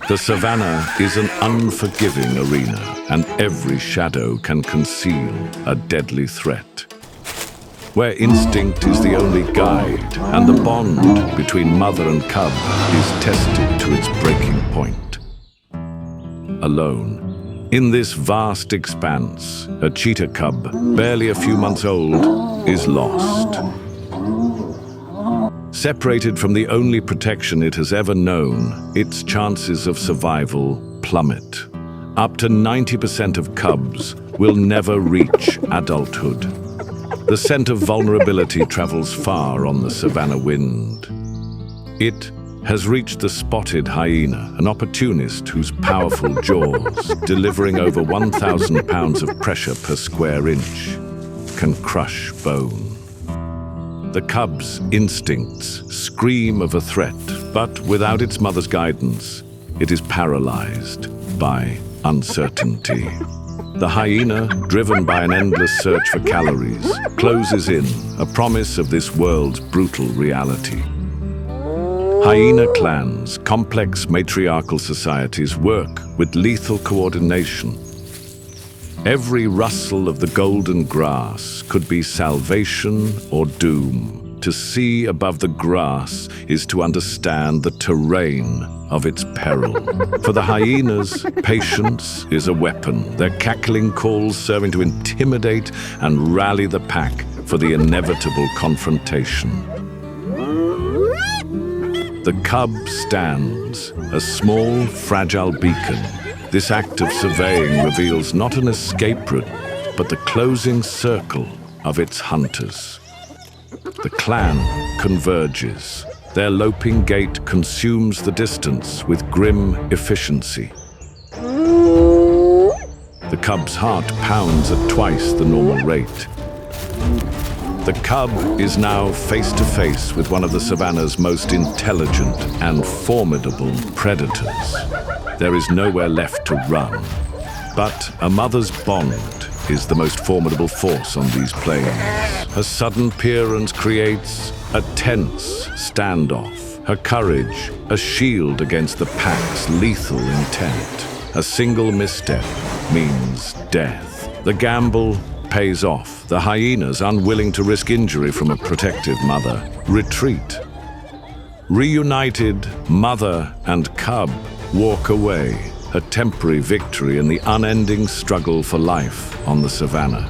The savanna is an unforgiving arena, and every shadow can conceal a deadly threat. Where instinct is the only guide, and the bond between mother and cub is tested to its breaking point. Alone, in this vast expanse, a cheetah cub, barely a few months old, is lost. Separated from the only protection it has ever known, its chances of survival plummet. Up to 90% of cubs will never reach adulthood. The scent of vulnerability travels far on the savanna wind. It has reached the spotted hyena, an opportunist whose powerful jaws, delivering over 1,000 pounds of pressure per square inch, can crush bone. The cub's instincts scream of a threat, but without its mother's guidance, it is paralyzed by uncertainty. The hyena, driven by an endless search for calories, closes in, a promise of this world's brutal reality. Hyena clans, complex matriarchal societies, work with lethal coordination. Every rustle of the golden grass could be salvation or doom. To see above the grass is to understand the terrain of its peril. For the hyenas, patience is a weapon, their cackling calls serving to intimidate and rally the pack for the inevitable confrontation. The cub stands, a small, fragile beacon. This act of surveying reveals not an escape route, but the closing circle of its hunters. The clan converges. Their loping gait consumes the distance with grim efficiency. The cub's heart pounds at twice the normal rate. The cub is now face to face with one of the savanna's most intelligent and formidable predators. There is nowhere left to run. But a mother's bond is the most formidable force on these plains. Her sudden appearance creates a tense standoff. Her courage, a shield against the pack's lethal intent. A single misstep means death. The gamble pays off. The hyenas, unwilling to risk injury from a protective mother, retreat. Reunited, mother and cub walk away, a temporary victory in the unending struggle for life on the savanna.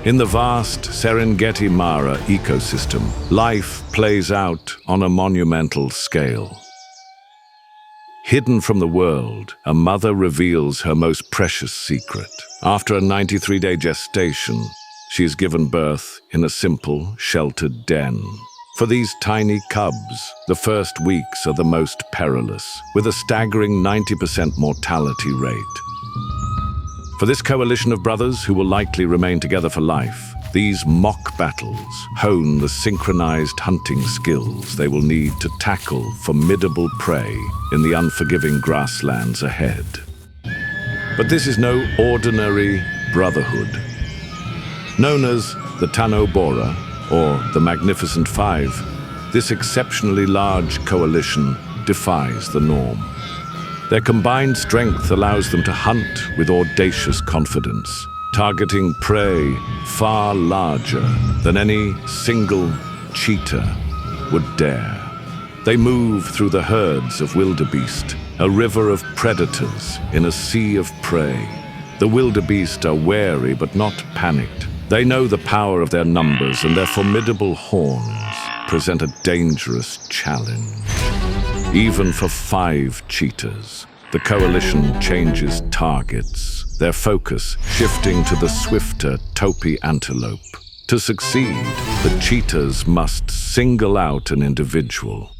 In the vast Serengeti Mara ecosystem, life plays out on a monumental scale. Hidden from the world, a mother reveals her most precious secret. After a 93-day gestation, she is given birth in a simple, sheltered den. For these tiny cubs, the first weeks are the most perilous, with a staggering 90% mortality rate. For this coalition of brothers who will likely remain together for life, these mock battles hone the synchronized hunting skills they will need to tackle formidable prey in the unforgiving grasslands ahead. But this is no ordinary brotherhood. Known as the Tano Bora, or the Magnificent Five, this exceptionally large coalition defies the norm. Their combined strength allows them to hunt with audacious confidence, targeting prey far larger than any single cheetah would dare. They move through the herds of wildebeest, a river of predators in a sea of prey. The wildebeest are wary but not panicked. They know the power of their numbers, and their formidable horns present a dangerous challenge. Even for 5 cheetahs, the coalition changes targets, their focus shifting to the swifter topi antelope. To succeed, the cheetahs must single out an individual.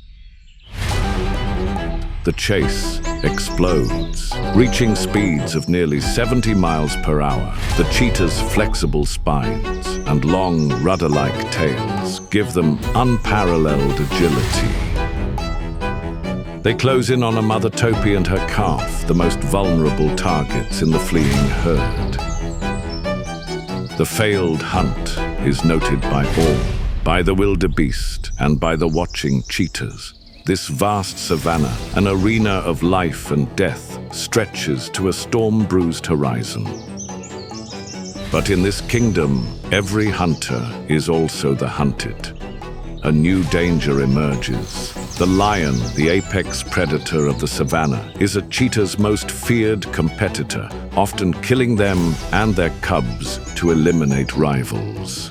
The chase explodes, reaching speeds of nearly 70 miles per hour. The cheetah's flexible spines and long rudder-like tails give them unparalleled agility. They close in on a mother topi and her calf, the most vulnerable targets in the fleeing herd. The failed hunt is noted by all, by the wildebeest and by the watching cheetahs. this vast savanna, an arena of life and death, stretches to a storm-bruised horizon. But in this kingdom, every hunter is also the hunted. A new danger emerges. The lion, the apex predator of the savanna, is a cheetah's most feared competitor, often killing them and their cubs to eliminate rivals.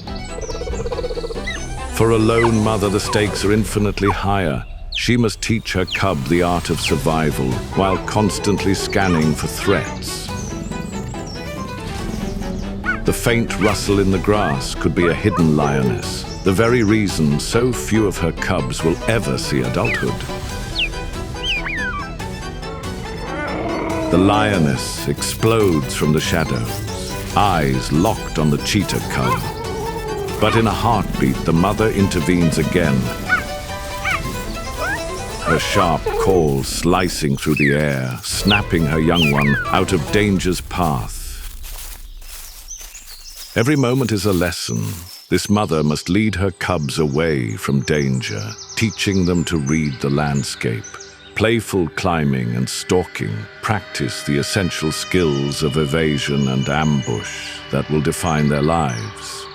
For a lone mother, the stakes are infinitely higher. She must teach her cub the art of survival while constantly scanning for threats. The faint rustle in the grass could be a hidden lioness, the very reason so few of her cubs will ever see adulthood. The lioness explodes from the shadows, eyes locked on the cheetah cub. But in a heartbeat, the mother intervenes again, her sharp call slicing through the air, snapping her young one out of danger's path. Every moment is a lesson. This mother must lead her cubs away from danger, teaching them to read the landscape. Playful climbing and stalking practice the essential skills of evasion and ambush that will define their lives.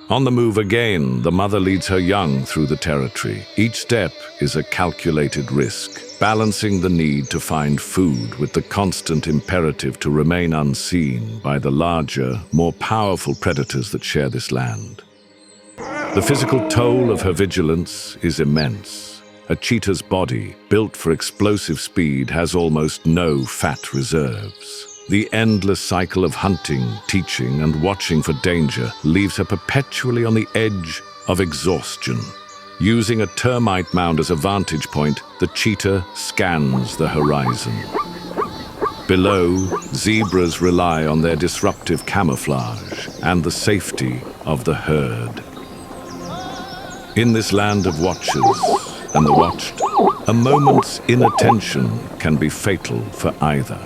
On the move again, the mother leads her young through the territory. Each step is a calculated risk, balancing the need to find food with the constant imperative to remain unseen by the larger, more powerful predators that share this land. The physical toll of her vigilance is immense. A cheetah's body, built for explosive speed, has almost no fat reserves. The endless cycle of hunting, teaching, and watching for danger leaves her perpetually on the edge of exhaustion. Using a termite mound as a vantage point, the cheetah scans the horizon. Below, zebras rely on their disruptive camouflage and the safety of the herd. In this land of watchers and the watched, a moment's inattention can be fatal for either.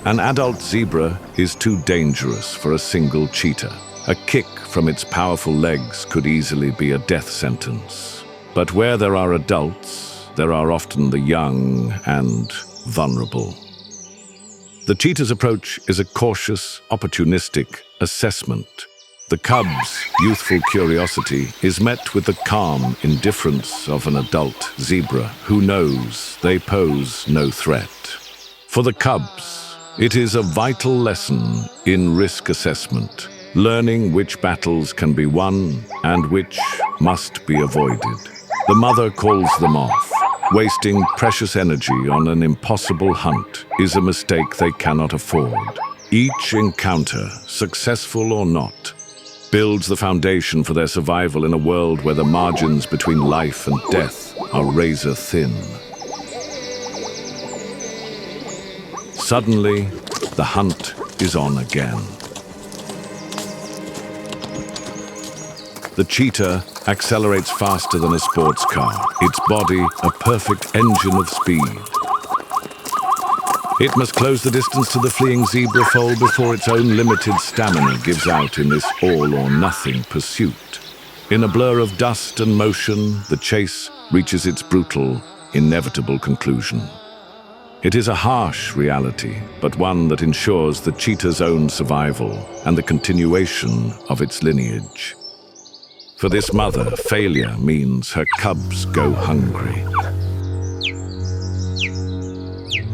An adult zebra is too dangerous for a single cheetah. A kick from its powerful legs could easily be a death sentence. But where there are adults, there are often the young and vulnerable. The cheetah's approach is a cautious, opportunistic assessment. The cub's youthful curiosity is met with the calm indifference of an adult zebra who knows they pose no threat. For the cubs, it is a vital lesson in risk assessment, learning which battles can be won and which must be avoided. The mother calls them off. Wasting precious energy on an impossible hunt is a mistake they cannot afford. Each encounter, successful or not, builds the foundation for their survival in a world where the margins between life and death are razor thin. Suddenly, the hunt is on again. The cheetah accelerates faster than a sports car, its body a perfect engine of speed. It must close the distance to the fleeing zebra foal before its own limited stamina gives out in this all-or-nothing pursuit. In a blur of dust and motion, the chase reaches its brutal, inevitable conclusion. It is a harsh reality, but one that ensures the cheetah's own survival and the continuation of its lineage. For this mother, failure means her cubs go hungry.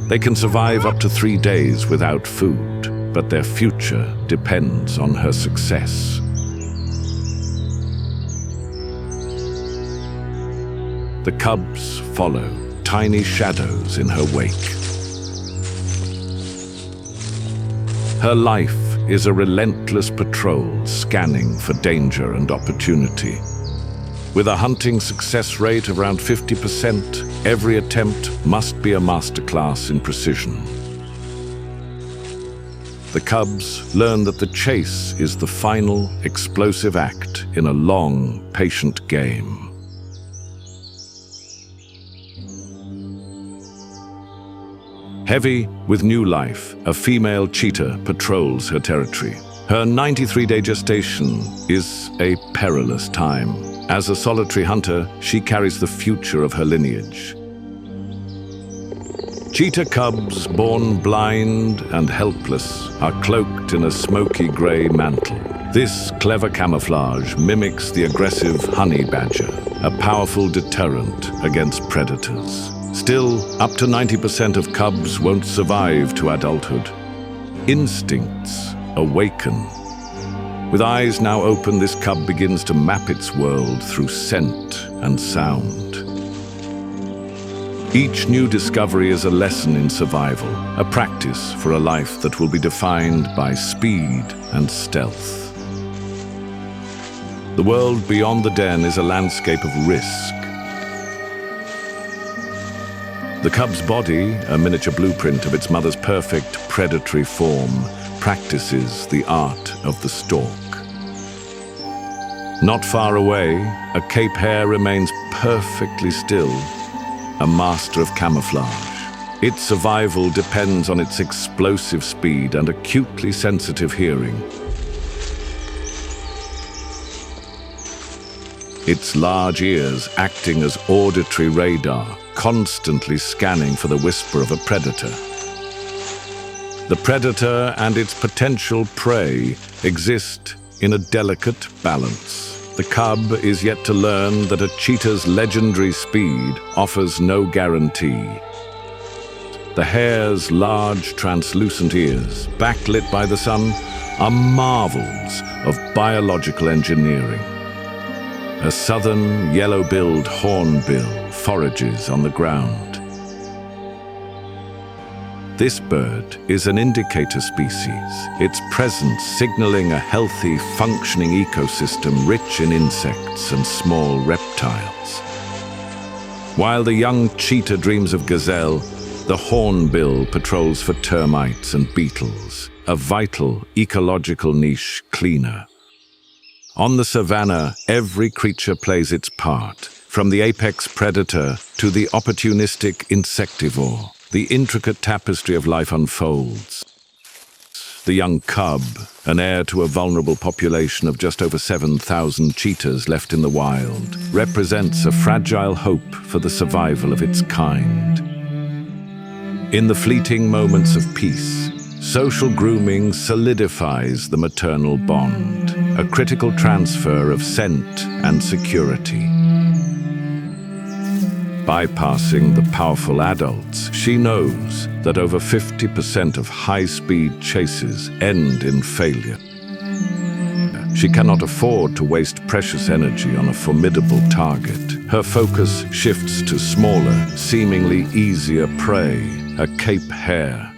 They can survive up to 3 days without food, but their future depends on her success. The cubs follow, tiny shadows in her wake. Her life is a relentless patrol scanning for danger and opportunity. With a hunting success rate of around 50%, every attempt must be a masterclass in precision. The cubs learn that the chase is the final explosive act in a long, patient game. Heavy with new life, a female cheetah patrols her territory. Her 93-day gestation is a perilous time. As a solitary hunter, she carries the future of her lineage. Cheetah cubs, born blind and helpless, are cloaked in a smoky gray mantle. This clever camouflage mimics the aggressive honey badger, a powerful deterrent against predators. Still, up to 90% of cubs won't survive to adulthood. Instincts awaken. With eyes now open, this cub begins to map its world through scent and sound. Each new discovery is a lesson in survival, a practice for a life that will be defined by speed and stealth. The world beyond the den is a landscape of risk. The cub's body, a miniature blueprint of its mother's perfect predatory form, practices the art of the stalk. Not far away, a Cape hare remains perfectly still, a master of camouflage. Its survival depends on its explosive speed and acutely sensitive hearing. Its large ears acting as auditory radar, constantly scanning for the whisper of a predator. The predator and its potential prey exist in a delicate balance. The cub is yet to learn that a cheetah's legendary speed offers no guarantee. The hare's large, translucent ears, backlit by the sun, are marvels of biological engineering. A southern yellow-billed hornbill forages on the ground. This bird is an indicator species, its presence signaling a healthy, functioning ecosystem rich in insects and small reptiles. While the young cheetah dreams of gazelle, the hornbill patrols for termites and beetles, a vital ecological niche cleaner. On the savanna, every creature plays its part, from the apex predator to the opportunistic insectivore. The intricate tapestry of life unfolds. The young cub, an heir to a vulnerable population of just over 7,000 cheetahs left in the wild, represents a fragile hope for the survival of its kind. In the fleeting moments of peace, social grooming solidifies the maternal bond, a critical transfer of scent and security. Bypassing the powerful adults, she knows that over 50% of high-speed chases end in failure. She cannot afford to waste precious energy on a formidable target. Her focus shifts to smaller, seemingly easier prey, a Cape hare.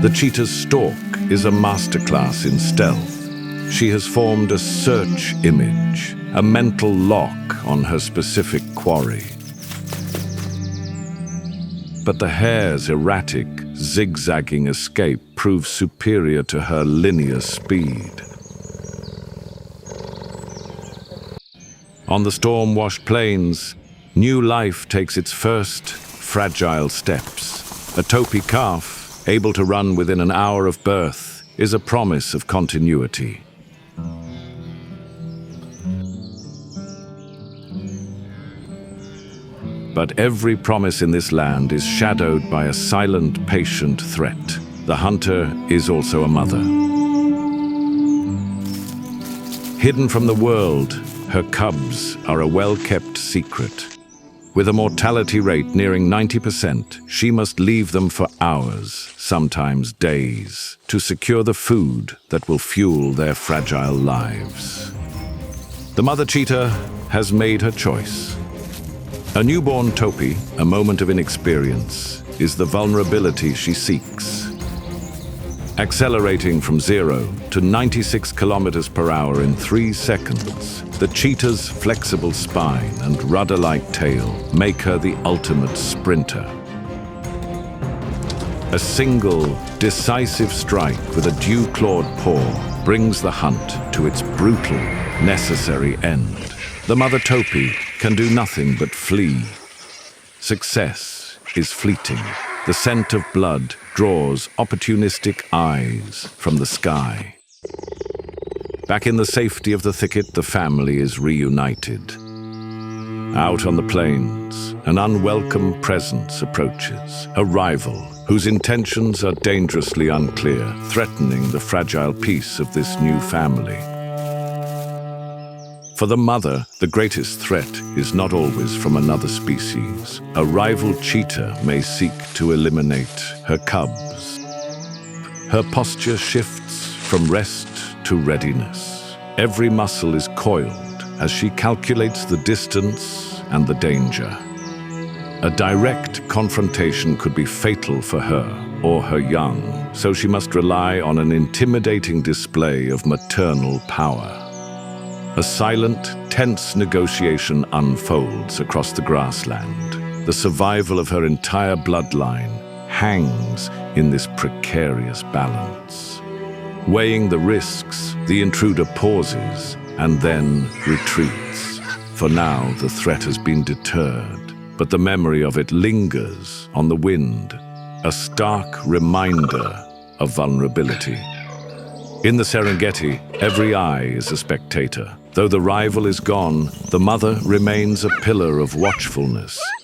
The cheetah's stalk is a masterclass in stealth. She has formed a search image, a mental lock on her specific quarry. But the hare's erratic, zigzagging escape proves superior to her linear speed. On the storm-washed plains, new life takes its first fragile steps. A Topi calf, able to run within an hour of birth, is a promise of continuity. But every promise in this land is shadowed by a silent, patient threat. The hunter is also a mother. Hidden from the world, her cubs are a well-kept secret. With a mortality rate nearing 90%, she must leave them for hours, sometimes days, to secure the food that will fuel their fragile lives. The mother cheetah has made her choice. A newborn Topi, a moment of inexperience, is the vulnerability she seeks. Accelerating from 0 to 96 kilometers per hour in 3 seconds, the cheetah's flexible spine and rudder-like tail make her the ultimate sprinter. A single, decisive strike with a dew-clawed paw brings the hunt to its brutal, necessary end. The mother Topi can do nothing but flee. Success is fleeting. The scent of blood draws opportunistic eyes from the sky. Back in the safety of the thicket, the family is reunited. Out on the plains, an unwelcome presence approaches, a rival whose intentions are dangerously unclear, threatening the fragile peace of this new family. For the mother, the greatest threat is not always from another species. A rival cheetah may seek to eliminate her cubs. Her posture shifts from rest to readiness. Every muscle is coiled as she calculates the distance and the danger. A direct confrontation could be fatal for her or her young, so she must rely on an intimidating display of maternal power. A silent, tense negotiation unfolds across the grassland. The survival of her entire bloodline hangs in this precarious balance. Weighing the risks, the intruder pauses and then retreats. For now, the threat has been deterred, but the memory of it lingers on the wind, a stark reminder of vulnerability. In the Serengeti, every eye is a spectator. Though the rival is gone, the mother remains a pillar of watchfulness,